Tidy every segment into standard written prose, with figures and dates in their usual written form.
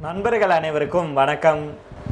நண்பர்கள் அனைவருக்கும் வணக்கம்.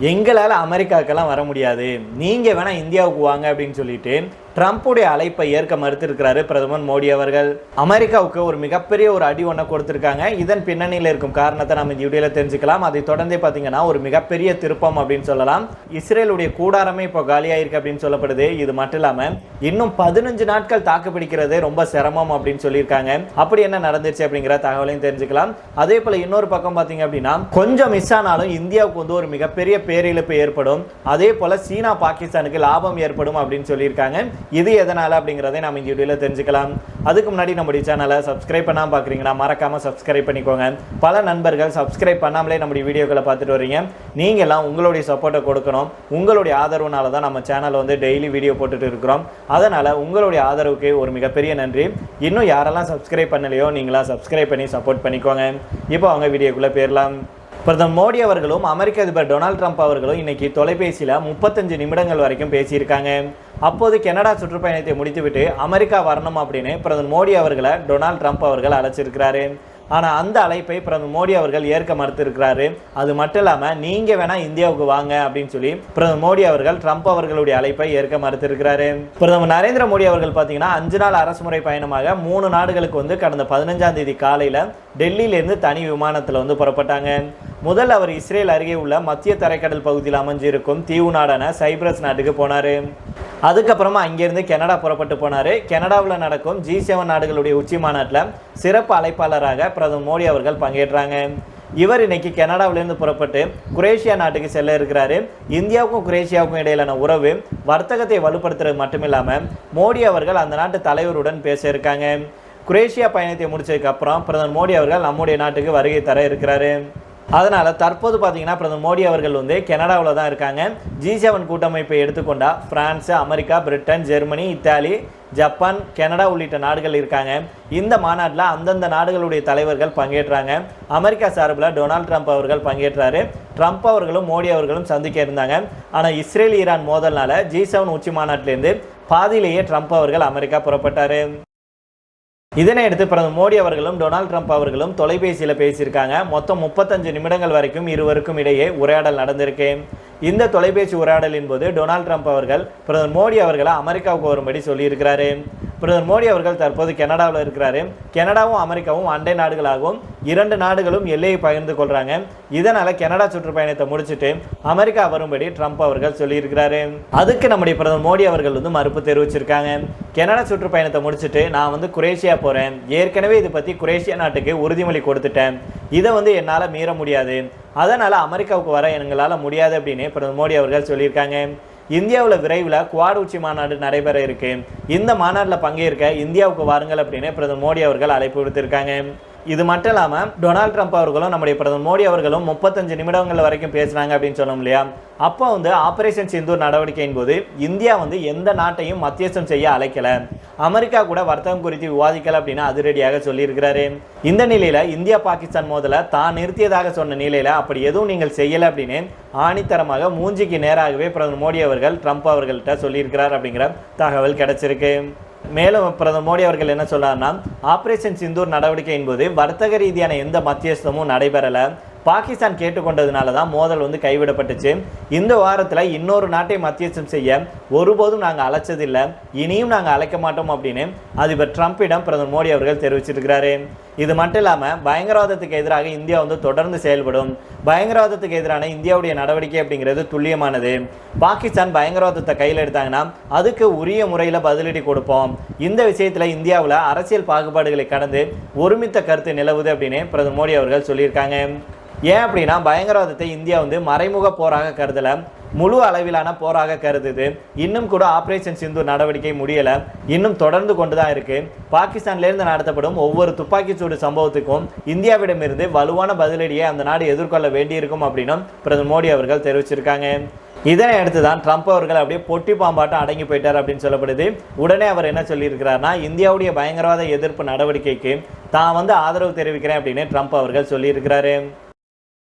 எங்களால் அமெரிக்காவுக்கெல்லாம் வர முடியாது, நீங்கள் வேணால் இந்தியாவுக்கு வாங்க அப்படின்னு சொல்லிட்டு ட்ரம்ப்புடைய அழைப்பை ஏற்க மறுத்திருக்கிறாரு பிரதமர் மோடி அவர்கள். அமெரிக்காவுக்கு ஒரு மிகப்பெரிய ஒரு அடி ஒன்றை கொடுத்துருக்காங்க. இதன் பின்னணியில் இருக்கும் காரணத்தை நம்ம இந்த வீடியோவில் தெரிஞ்சுக்கலாம். அதை தொடர்ந்தே பார்த்தீங்கன்னா ஒரு மிகப்பெரிய திருப்பம் அப்படின்னு சொல்லலாம். இஸ்ரேலுடைய கூடாரமே இப்போ காலியாயிருக்கு அப்படின்னு சொல்லப்படுது. இது மட்டும் இல்லாமல் இன்னும் 15 நாட்கள் தாக்கு பிடிக்கிறது ரொம்ப சிரமம் அப்படின்னு சொல்லியிருக்காங்க. அப்படி என்ன நடந்துச்சு அப்படிங்கிற தகவலையும் தெரிஞ்சுக்கலாம். அதே போல் இன்னொரு பக்கம் பார்த்தீங்க அப்படின்னா கொஞ்சம் மிஸ் ஆனாலும் இந்தியாவுக்கு வந்து ஒரு மிகப்பெரிய பேரிழப்பு ஏற்படும். அதே போல் சீனா பாகிஸ்தானுக்கு லாபம் ஏற்படும் அப்படின்னு சொல்லியிருக்காங்க. இது எதனால அப்படிங்கிறதை நம்ம இந்த வீடியோவில் தெரிஞ்சுக்கலாம். அதுக்கு முன்னாடி நம்முடைய சேனலை சப்ஸ்கிரைப் பண்ணாமல் பார்க்குறீங்கன்னா மறக்காமல் சப்ஸ்கிரைப் பண்ணிக்கோங்க. பல நண்பர்கள் சப்ஸ்கிரைப் பண்ணாமலே நம்முடைய வீடியோக்களை பார்த்துட்டு வரீங்க. நீங்கள்லாம் உங்களுடைய சப்போர்ட்டை கொடுக்கணும். உங்களுடைய ஆதரவுனால தான் நம்ம சேனல் வந்து டெய்லி வீடியோ போட்டுட்டு இருக்கிறோம். அதனால் உங்களுடைய ஆதரவுக்கு ஒரு மிகப்பெரிய நன்றி. இன்னும் யாரெல்லாம் சப்ஸ்கிரைப் பண்ணலையோ நீங்களாம் சப்ஸ்கிரைப் பண்ணி சப்போர்ட் பண்ணிக்கோங்க. இப்போ அவங்க வீடியோக்குள்ளே போயிடலாம். பிரதமர் மோடி அவர்களும் அமெரிக்க அதிபர் டொனால்ட் ட்ரம்ப் அவர்களும் இன்னைக்கு தொலைபேசியில் 35 நிமிடங்கள் வரைக்கும் பேசியிருக்காங்க. அப்போது கனடா சுற்றுப்பயணத்தை முடித்துவிட்டு அமெரிக்கா வரணும் அப்படின்னு பிரதமர் மோடி அவர்களை டொனால்ட் ட்ரம்ப் அவர்கள் அழைச்சிருக்கிறாரு. ஆனால் அந்த அழைப்பை பிரதமர் மோடி அவர்கள் ஏற்க மறுத்திருக்கிறாரு. அது மட்டும் இல்லாமல் நீங்கள் வேணால் இந்தியாவுக்கு வாங்க அப்படின்னு சொல்லி பிரதமர் மோடி அவர்கள் ட்ரம்ப் அவர்களுடைய அழைப்பை ஏற்க மறுத்திருக்கிறாரு. பிரதமர் நரேந்திர மோடி அவர்கள் பார்த்தீங்கன்னா 5 நாள் அரசுமுறை பயணமாக 3 நாடுகளுக்கு வந்து கடந்த 15ஆம் தேதி காலையில் டெல்லியிலேருந்து தனி விமானத்தில் வந்து புறப்பட்டாங்க. முதல் அவர் இஸ்ரேல் அருகே உள்ள மத்திய தரைக்கடல் பகுதியில் அமைஞ்சிருக்கும் தீவு நாடான சைப்ரஸ் நாட்டுக்கு போனார். அதுக்கப்புறமா அங்கேருந்து கனடா புறப்பட்டு போனார். கனடாவில் நடக்கும் G7 நாடுகளுடைய உச்சி மாநாட்டில் சிறப்பு அழைப்பாளராக பிரதமர் மோடி அவர்கள் பங்கேற்றாங்க. இவர் இன்னைக்கு கனடாவிலிருந்து புறப்பட்டு குரேஷியா நாட்டுக்கு செல்ல இருக்கிறாரு. இந்தியாவுக்கும் குரேஷியாவுக்கும் இடையிலான உறவு வர்த்தகத்தை வலுப்படுத்துறது மட்டும் இல்லாமல் மோடி அவர்கள் அந்த நாட்டு தலைவருடன் பேச இருக்காங்க. குரேஷியா பயணத்தை முடிச்சதுக்கு அப்புறம் பிரதமர் மோடி அவர்கள் நம்முடைய நாட்டுக்கு வருகை தர இருக்கிறாரு. அதனால் தற்போது பார்த்தீங்கன்னா பிரதமர் மோடி அவர்கள் வந்து கனடாவில் தான் இருக்காங்க. G7 கூட்டமைப்பை எடுத்துக்கொண்டா France, America, Britain, Germany, Italy, Japan, Canada உள்ளிட்ட நாடுகள் இருக்காங்க. இந்த மாநாட்டில் அந்தந்த நாடுகளுடைய தலைவர்கள் பங்கேற்றாங்க. அமெரிக்கா சார்பில் டொனால்ட் ட்ரம்ப் அவர்கள் பங்கேற்றாரு. ட்ரம்ப் அவர்களும் மோடி அவர்களும் சந்திக்க இருந்தாங்க. ஆனால் இஸ்ரேல் ஈரான் மோதல்னால G7 உச்சி மாநாட்டிலேருந்து பாதியிலேயே ட்ரம்ப் அவர்கள் அமெரிக்கா புறப்பட்டார். இதனையடுத்து பிரதமர் மோடி அவர்களும் டொனால்ட் ட்ரம்ப் அவர்களும் தொலைபேசியில் பேசியிருக்காங்க. மொத்தம் 35 நிமிடங்கள் வரைக்கும் இருவருக்கும் இடையே உரையாடல் நடந்திருக்கு. இந்த தொலைபேசி உரையாடலின் போது டொனால்ட் ட்ரம்ப் அவர்கள் பிரதமர் மோடி அவர்களை அமெரிக்காவுக்கு வரும்படி சொல்லியிருக்கிறாரு. பிரதமர் மோடி அவர்கள் தற்போது கனடாவில் இருக்கிறாரு. கனடாவும் அமெரிக்காவும் அண்டை நாடுகளாகவும் 2 நாடுகளும் எல்லையை பகிர்ந்து கொள்றாங்க. இதனால கனடா சுற்றுப்பயணத்தை முடிச்சுட்டு அமெரிக்கா வரும்படி ட்ரம்ப் அவர்கள் சொல்லியிருக்கிறாரு. அதுக்கு நம்முடைய பிரதமர் மோடி அவர்கள் வந்து மறுப்பு தெரிவிச்சிருக்காங்க. கனடா சுற்றுப்பயணத்தை முடிச்சுட்டு நான் வந்து குரேஷியா போறேன். ஏற்கனவே இதை பற்றி குரேஷியா நாட்டுக்கு உறுதிமொழி கொடுத்துட்டேன். இதை வந்து என்னால் மீற முடியாது. அதனால் அமெரிக்காவுக்கு வர எங்களால் முடியாது அப்படின்னு பிரதமர் மோடி அவர்கள் சொல்லியிருக்காங்க. இந்தியாவில் விரைவில் குவாட் உச்சி மாநாடு நடைபெற இருக்கு. இந்த மாநாட்டில் பங்கேற்க இந்தியாவுக்கு வாருங்கள் அப்படின்னு பிரதமர் மோடி அவர்கள் அழைப்பு விடுத்திருக்காங்க. இது மட்டும் இல்லாமல் டொனால்ட் ட்ரம்ப் அவர்களும் நம்முடைய பிரதமர் மோடி அவர்களும் 35 நிமிடங்கள் வரைக்கும் பேசுனாங்க அப்படின்னு சொன்னோம் இல்லையா. அப்போ வந்து ஆபரேஷன் சிந்தூர் நடவடிக்கையின் போது இந்தியா வந்து எந்த நாட்டையும் மத்தியஸ்தம் செய்ய அழைக்கல, அமெரிக்கா கூட வர்த்தகம் குறித்து விவாதிக்கல அப்படின்னு அதிரடியாக சொல்லியிருக்கிறாரு. இந்த நிலையில இந்தியா பாகிஸ்தான் மோதலை தான் நிறுத்தியதாக சொன்ன நிலையில அப்படி எதுவும் நீங்கள் செய்யலை அப்படின்னு ஆணித்தரமாக மூஞ்சிக்கு நேராகவே பிரதமர் மோடி அவர்கள் ட்ரம்ப் அவர்கள்ட்ட சொல்லியிருக்கிறார் அப்படிங்கிற தகவல் கிடைச்சிருக்கு. மேலும் பிரதமர் மோடி அவர்கள் என்ன சொல்றாருன்னா, ஆபரேஷன் சிந்தூர் நடவடிக்கையின் போது வர்த்தக ரீதியான எந்த மத்தியஸ்தமும் நடைபெறலை. பாகிஸ்தான் கேட்டுக்கொண்டதுனால தான் மோதல் வந்து கைவிடப்பட்டுச்சு. இந்த வாரத்தில் இன்னொரு நாட்டை மத்தியஸ்தம் செய்ய ஒருபோதும் நாங்கள் அழைச்சதில்லை, இனியும் நாங்கள் அழைக்க மாட்டோம் அப்படின்னு அதிபர் ட்ரம்ப்பிடம் பிரதமர் மோடி அவர்கள் தெரிவிச்சிருக்கிறாரு. இது மட்டும் இல்லாமல் பயங்கரவாதத்துக்கு எதிராக இந்தியா வந்து தொடர்ந்து செயல்படும். பயங்கரவாதத்துக்கு எதிரான இந்தியாவுடைய நடவடிக்கை அப்படிங்கிறது துல்லியமானது. பாகிஸ்தான் பயங்கரவாதத்தை கையில் எடுத்தாங்கன்னா அதுக்கு உரிய முறையில் பதிலடி கொடுப்போம். இந்த விஷயத்தில் இந்தியாவில் அரசியல் பாகுபாடுகளை கடந்து ஒருமித்த கருத்து நிலவுது அப்படின்னு பிரதமர் மோடி அவர்கள் சொல்லியிருக்காங்க. ஏன் அப்படின்னா பயங்கரவாதத்தை இந்தியா வந்து மறைமுக போராக கருதலை, முழு அளவிலான போராக கருதுது. இன்னும் கூட ஆபரேஷன் சிந்தூர் நடவடிக்கை முடியலை, இன்னும் தொடர்ந்து கொண்டு தான் இருக்கு. பாகிஸ்தான்லேருந்து நடத்தப்படும் ஒவ்வொரு துப்பாக்கிச்சூடு சம்பவத்துக்கும் இந்தியாவிடமிருந்து வலுவான பதிலடியை அந்த நாடு எதிர்கொள்ள வேண்டியிருக்கும் அப்படின்னும் பிரதமர் மோடி அவர்கள் தெரிவிச்சிருக்காங்க. இதனை அடுத்து தான் ட்ரம்ப் அவர்கள் அப்படியே பொட்டி பாம்பாட்டம் அடங்கி போயிட்டார் அப்படின்னு சொல்லப்படுது. உடனே அவர் என்ன சொல்லியிருக்கிறார்னா, இந்தியாவுடைய பயங்கரவாத எதிர்ப்பு நடவடிக்கைக்கு தான் வந்து ஆதரவு தெரிவிக்கிறேன் அப்படின்னு ட்ரம்ப் அவர்கள் சொல்லியிருக்கிறாரு.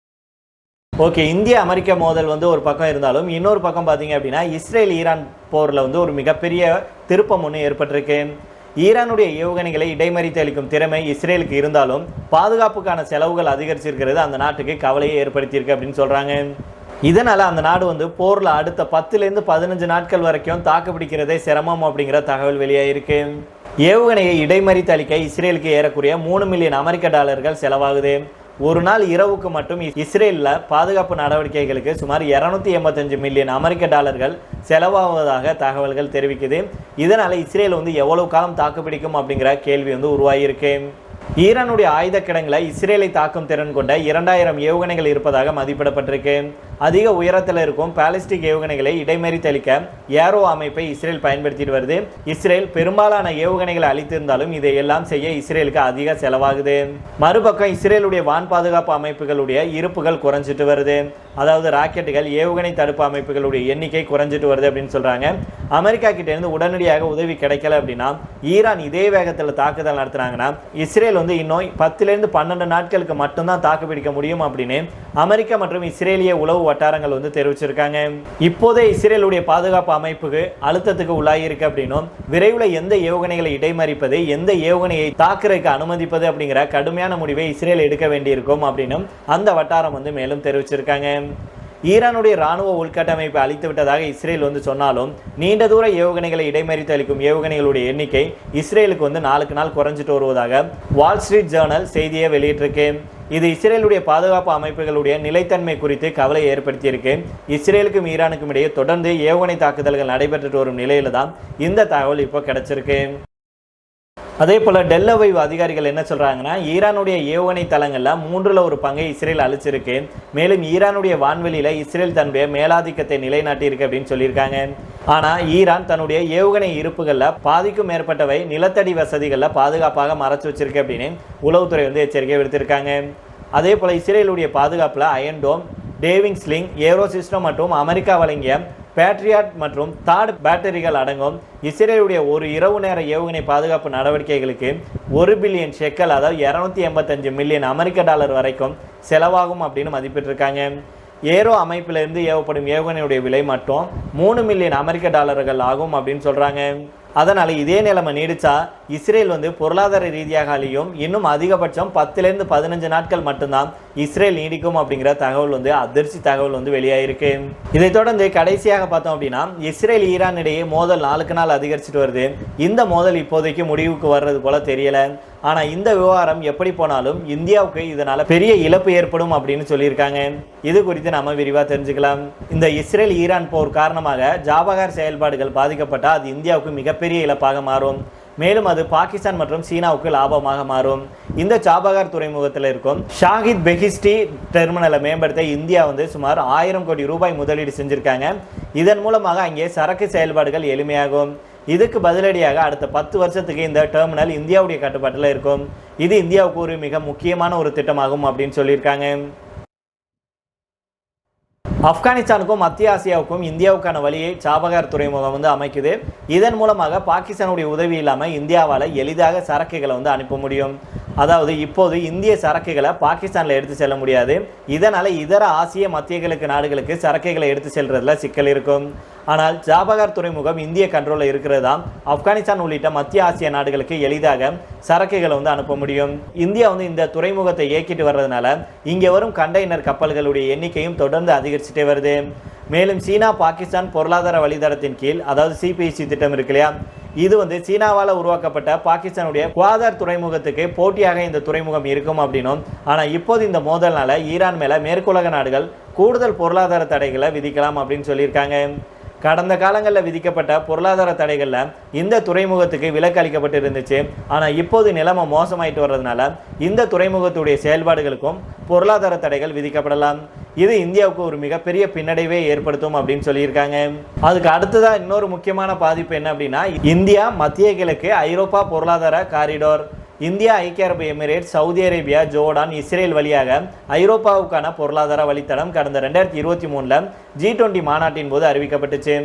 ஓகே, இந்திய அமெரிக்க மோதல் வந்து ஒரு பக்கம் இருந்தாலும் இன்னொரு பக்கம் பார்த்தீங்க அப்படின்னா இஸ்ரேல் ஈரான் போரில் வந்து ஒரு மிகப்பெரிய திருப்பம் ஒன்று ஏற்பட்டிருக்கு. ஈரானுடைய ஏவுகணைகளை இடைமறித்து அளிக்கும் திறமை இஸ்ரேலுக்கு இருந்தாலும் பாதுகாப்புக்கான செலவுகள் அதிகரிச்சிருக்கிறது அந்த நாட்டுக்கு கவலையை ஏற்படுத்தியிருக்கு அப்படின்னு சொல்றாங்க. இதனால அந்த நாடு வந்து போர்ல அடுத்த 10லேருந்து 15 நாட்கள் வரைக்கும் தாக்குப்பிடிக்கிறதே சிரமம் அப்படிங்கிற தகவல் வெளியாயிருக்கு. ஏவுகணையை இடைமறித்து அளிக்க இஸ்ரேலுக்கு ஏறக்குறைய $3 மில்லியன் செலவாகுது. ஒரு நாள் இரவுக்கு மட்டும் இஸ்ரேலில் பாதுகாப்பு நடவடிக்கைகளுக்கு சுமார் $285 மில்லியன் செலவாவதாக தகவல்கள் தெரிவிக்குது. இதனால இஸ்ரேல் வந்து எவ்வளவு காலம் தாக்குப்பிடிக்கும் அப்படிங்கிற கேள்வி வந்து உருவாகியிருக்கு. ஈரானுடைய ஆயுத கிடங்குல இஸ்ரேலை தாக்கும் திறன் கொண்ட 2000 ஏவுகணைகள் இருப்பதாக மதிப்பிடப்பட்டிருக்கு. அதிக உயரத்தில் இருக்கும் பாலிஸ்டிக் ஏவுகணைகளை இடைமறித்து அளிக்க ஏரோ அமைப்பை இஸ்ரேல் பயன்படுத்திட்டு வருது. இஸ்ரேல் பெரும்பாலான ஏவுகணைகளை அளித்திருந்தாலும் இதையெல்லாம் செய்ய இஸ்ரேலுக்கு அதிக செலவாகுது. மறுபக்கம் இஸ்ரேலுடைய வான் பாதுகாப்பு அமைப்புகளுடைய இருப்புகள் குறைஞ்சிட்டு வருது. அதாவது ராக்கெட்டுகள், ஏவுகணை தடுப்பு அமைப்புகளுடைய எண்ணிக்கை குறைஞ்சிட்டு வருது அப்படின்னு சொல்றாங்க. அமெரிக்கா கிட்ட இருந்து உடனடியாக உதவி கிடைக்கல அப்படின்னா ஈரான் இதே வேகத்தில் தாக்குதல் நடத்துறாங்கன்னா இஸ்ரேல் வந்து இன்னும் 10லேருந்து 12 நாட்களுக்கு மட்டும்தான் தாக்குப்பிடிக்க முடியும் அப்படின்னு அமெரிக்கா மற்றும் இஸ்ரேலிய உளவு வட்டாரங்கள் வந்து தெரிவிச்சிருக்காங்க. இப்போதே இஸ்ரேலுடைய பாதுகாப்பு அமைப்புக்கு அழுத்தத்துக்கு உள்ளாயிருக்கு அப்படின்னும் விரைவில் எந்த ஏவுகணைகளை இடைமறிப்பது, எந்த ஏவுகணையை தாக்குறதுக்கு அனுமதிப்பது அப்படிங்கிற கடுமையான முடிவை இஸ்ரேல் எடுக்க வேண்டியிருக்கும் அப்படின்னும் அந்த வட்டாரம் வந்து மேலும் தெரிவிச்சிருக்காங்க. ஈரானுடைய இராணுவ உள்கட்டமைப்பை அழித்து விட்டதாக இஸ்ரேல் வந்து சொன்னாலும் நீண்ட தூர ஏவுகணைகளை இடைமறித்து அளிக்கும் ஏவுகணைகளுடைய எண்ணிக்கை இஸ்ரேலுக்கு வந்து நாளுக்கு நாள் குறைஞ்சிட்டு வருவதாக வால் ஸ்ட்ரீட் ஜேர்னல் செய்தியை வெளியிட்டிருக்கு. இது இஸ்ரேலுடைய பாதுகாப்பு அமைப்புகளுடைய நிலைத்தன்மை குறித்து கவலை ஏற்படுத்தியிருக்கு. இஸ்ரேலுக்கும் ஈரானுக்கும் இடையே தொடர்ந்து ஏவுகணை தாக்குதல்கள் நடைபெற்று வரும் நிலையில தான் இந்த தகவல் இப்போ கிடைச்சிருக்கு. அதே போல டெல்லவைவ் அதிகாரிகள் என்ன சொல்றாங்கன்னா ஈரானுடைய ஏவுகணை தளங்கள்ல 1/3 பங்கை இஸ்ரேல் அழிச்சிருக்கு. மேலும் ஈரானுடைய வான்வெளியில இஸ்ரேல் தன்னுடைய மேலாதிக்கத்தை நிலைநாட்டி இருக்கு அப்படின்னு சொல்லியிருக்காங்க. ஆனா ஈரான் தன்னுடைய ஏவுகணை இருப்புகள்ல பாதிக்கும் மேற்பட்டவை நிலத்தடி வசதிகள்ல பாதுகாப்பாக மறைச்சு வச்சிருக்கு அப்படின்னு உளவுத்துறை வந்து எச்சரிக்கை விடுத்திருக்காங்க. அதே போல இஸ்ரேலுடைய பாதுகாப்புல அயன் டோம், டேவிங் ஸ்லிங், ஏரோ சிஸ்டம் மற்றும் அமெரிக்கா வழங்கிய பேட்ரியாட் மற்றும் தாட் பேட்டரிகள் அடங்கும் இஸ்ரேலுடைய ஒரு இரவு நேர ஏவுகணை பாதுகாப்பு நடவடிக்கைகளுக்கு $1 பில்லியன் ஷெக்கல், அதாவது $285 மில்லியன் வரைக்கும் செலவாகும் அப்படின்னு மதிப்பிட்டிருக்காங்க. ஏரோ அமைப்பிலிருந்து ஏவப்படும் ஏவுகணையுடைய விலை மட்டும் $3 மில்லியன் ஆகும் அப்படின்னு சொல்றாங்க. அதனால இதே நிலைமை நீடிச்சா இஸ்ரேல் வந்து பொருளாதார ரீதியாக அழியும். இன்னும் அதிகபட்சம் 10லேருந்து 15 நாட்கள் மட்டும்தான் இஸ்ரேல் நீடிக்கும் அப்படிங்கிற தகவல் வந்து அதிர்ச்சி தகவல் வந்து வெளியாயிருக்கு. இதை தொடர்ந்து கடைசியாக பார்த்தோம் அப்படின்னா இஸ்ரேல் ஈரான் இடையே மோதல் நாளுக்கு நாள் அதிகரிச்சுட்டு வருது. இந்த மோதல் இப்போதைக்கு முடிவுக்கு வர்றது போல தெரியல. ஆனா இந்த விவகாரம் எப்படி போனாலும் இந்தியாவுக்கு இதனால பெரிய இழப்பு ஏற்படும் அப்படின்னு சொல்லியிருக்காங்க. இது குறித்து நாம விரிவா தெரிஞ்சுக்கலாம். இந்த இஸ்ரேல் ஈரான் போர் காரணமாக ஜாபகார் செயல்பாடுகள் பாதிக்கப்பட்டால் அது இந்தியாவுக்கு மிகப்பெரிய இழப்பாக மாறும். மேலும் அது பாகிஸ்தான் மற்றும் சீனாவுக்கு லாபமாக மாறும். இந்த சாபகார் துறைமுகத்தில் இருக்கும் ஷாஹித் பெஹிஸ்டி டெர்மினலை மேம்படுத்த இந்தியா வந்து சுமார் 1000 கோடி ரூபாய் முதலீடு செஞ்சிருக்காங்க. இதன் மூலமாக அங்கே சரக்கு செயல்பாடுகள் எளிமையாகும். இதுக்கு பதிலடியாக அடுத்த 10 வருஷத்துக்கு இந்த டெர்மினல் இந்தியாவுடைய கட்டுப்பாட்டில் இருக்கும். இது இந்தியாவுக்கு ஒரு மிக முக்கியமான ஒரு திட்டமாகும் அப்படின்னு சொல்லியிருக்காங்க. ஆப்கானிஸ்தானுக்கும் மத்திய ஆசியாவுக்கும் இந்தியாவுக்கான வழியை சாபகார் துறைமுகம் வந்து அமைக்குது. இதன் மூலமாக பாகிஸ்தானுடைய உதவி இல்லாமல் இந்தியாவால் எளிதாக சரக்குகளை வந்து அனுப்ப முடியும். அதாவது இப்போது இந்திய சரக்குகளை பாகிஸ்தானில் எடுத்து செல்ல முடியாது. இதனால் இதர ஆசிய மத்திய கிழக்கு நாடுகளுக்கு சரக்குகளை எடுத்து செல்றதுல சிக்கல் இருக்கும். ஆனால் ஜாபகார் துறைமுகம் இந்திய கண்ட்ரோலில் இருக்கிறதா ஆப்கானிஸ்தான் உள்ளிட்ட மத்திய ஆசிய நாடுகளுக்கு எளிதாக சரக்குகளை வந்து அனுப்ப முடியும். இந்தியா வந்து இந்த துறைமுகத்தை இயக்கிட்டு வர்றதுனால இங்கே வரும் கண்டெய்னர் கப்பல்களுடைய எண்ணிக்கையும் தொடர்ந்து அதிகரிச்சுட்டே வருது. மேலும் சீனா பாகிஸ்தான் பொருளாதார வழித்தடத்தின் கீழ், அதாவது சிபிஎஸ்சி திட்டம் இருக்கு இல்லையா, இது வந்து சீனாவால் உருவாக்கப்பட்ட பாகிஸ்தானுடைய குவாதார் துறைமுகத்துக்கு போட்டியாக இந்த துறைமுகம் இருக்கும் அப்படின்னும். ஆனால் இப்போது இந்த மோதல்னால ஈரான் மேலே மேற்குலக நாடுகள் கூடுதல் பொருளாதார தடைகளை விதிக்கலாம் அப்படின்னு சொல்லியிருக்காங்க. கடந்த காலங்களில் விதிக்கப்பட்ட பொருளாதார தடைகளில் இந்த துறைமுகத்துக்கு விலக்கு அளிக்கப்பட்டு இருந்துச்சு. ஆனால் இப்போது நிலைமை மோசமாயிட்டு வர்றதுனால இந்த துறைமுகத்துடைய செயல்பாடுகளுக்கும் பொருளாதார தடைகள் விதிக்கப்படலாம். இது இந்தியாவுக்கு ஒரு மிகப்பெரிய பின்னடைவை ஏற்படுத்தும் அப்படின்னு சொல்லியிருக்காங்க. அதுக்கு அடுத்ததாக இன்னொரு முக்கியமான பாதிப்பு என்ன அப்படின்னா, இந்தியா மத்திய கிழக்கு ஐரோப்பா பொருளாதார காரிடோர். இந்தியா, ஐக்கிய அரபு Emirates, Saudi Arabia, Jordan, Israel வழியாக ஐரோப்பாவுக்கான பொருளாதார வழித்தடம் கடந்த 2023 G20 மாநாட்டின் போது அறிவிக்கப்பட்டுச்சு.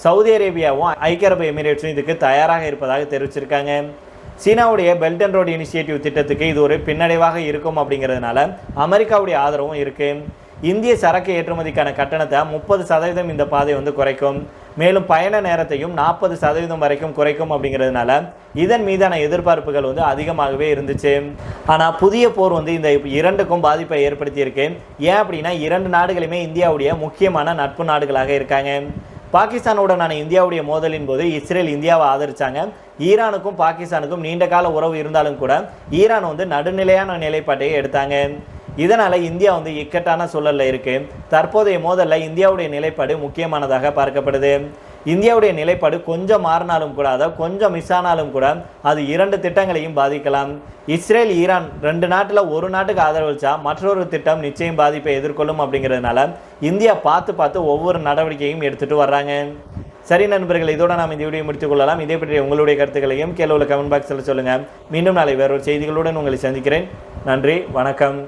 சவுதி அரேபியாவும் ஐக்கிய அரபு எமிரேட்ஸும் இதுக்கு தயாராக இருப்பதாக தெரிவிச்சிருக்காங்க. சீனாவுடைய பெல்ட் அண்ட் ரோடு இனிஷியேட்டிவ் திட்டத்துக்கு இது ஒரு பின்னடைவாக இருக்கும் அப்படிங்கிறதுனால அமெரிக்காவுடைய ஆதரவும் இருக்கு. இந்திய சரக்கு ஏற்றுமதிக்கான கட்டணத்தை 30% இந்த பாதை வந்து குறைக்கும். மேலும் பயண நேரத்தையும் 40% வரைக்கும் குறைக்கும் அப்படிங்கிறதுனால இதன் மீதான எதிர்பார்ப்புகள் வந்து அதிகமாகவே இருந்துச்சு. ஆனால் புதிய போர் வந்து இந்த இரண்டுக்கும் பாதிப்பை ஏற்படுத்தியிருக்கு. ஏன் அப்படின்னா இரண்டு நாடுகளுமே இந்தியாவுடைய முக்கியமான நட்பு நாடுகளாக இருக்காங்க. பாகிஸ்தானுடனான இந்தியாவுடைய மோதலின் போது இஸ்ரேல் இந்தியாவை ஆதரிச்சாங்க. ஈரானுக்கும் பாகிஸ்தானுக்கும் நீண்ட கால உறவு இருந்தாலும் கூட ஈரான் வந்து நடுநிலையான நிலைப்பாட்டை எடுத்தாங்க. இதனால இந்தியா வந்து இக்கட்டான சூழல்ல இருக்கு. தற்போதைய மோதல்ல இந்தியாவுடைய நிலைப்பாடு முக்கியமானதாக பார்க்கப்படுது. இந்தியாவுடைய நிலைப்பாடு கொஞ்சம் மாறினாலும் கூட, அதாவது கொஞ்சம் மிஸ் ஆனாலும் கூட அது இரண்டு திட்டங்களையும் பாதிக்கலாம். இஸ்ரேல் ஈரான் ரெண்டு நாட்டில் ஒரு நாட்டுக்கு ஆதரவளிச்சா மற்றொரு திட்டம் நிச்சயம் பாதிப்பை எதிர்கொள்ளும் அப்படிங்கிறதுனால இந்தியா பார்த்து ஒவ்வொரு நடவடிக்கையும் எடுத்துட்டு வர்றாங்க. சரி நண்பர்கள், இதோட நாம் இந்த வீடியோ முடித்துக் கொள்ளலாம். இதே பற்றி உங்களுடைய கருத்துக்களையும் கீழே உள்ள கமெண்ட் பாக்ஸில் சொல்லுங்கள். மீண்டும் நாளை வேறொரு செய்திகளுடன் உங்களை சந்திக்கிறேன். நன்றி, வணக்கம்.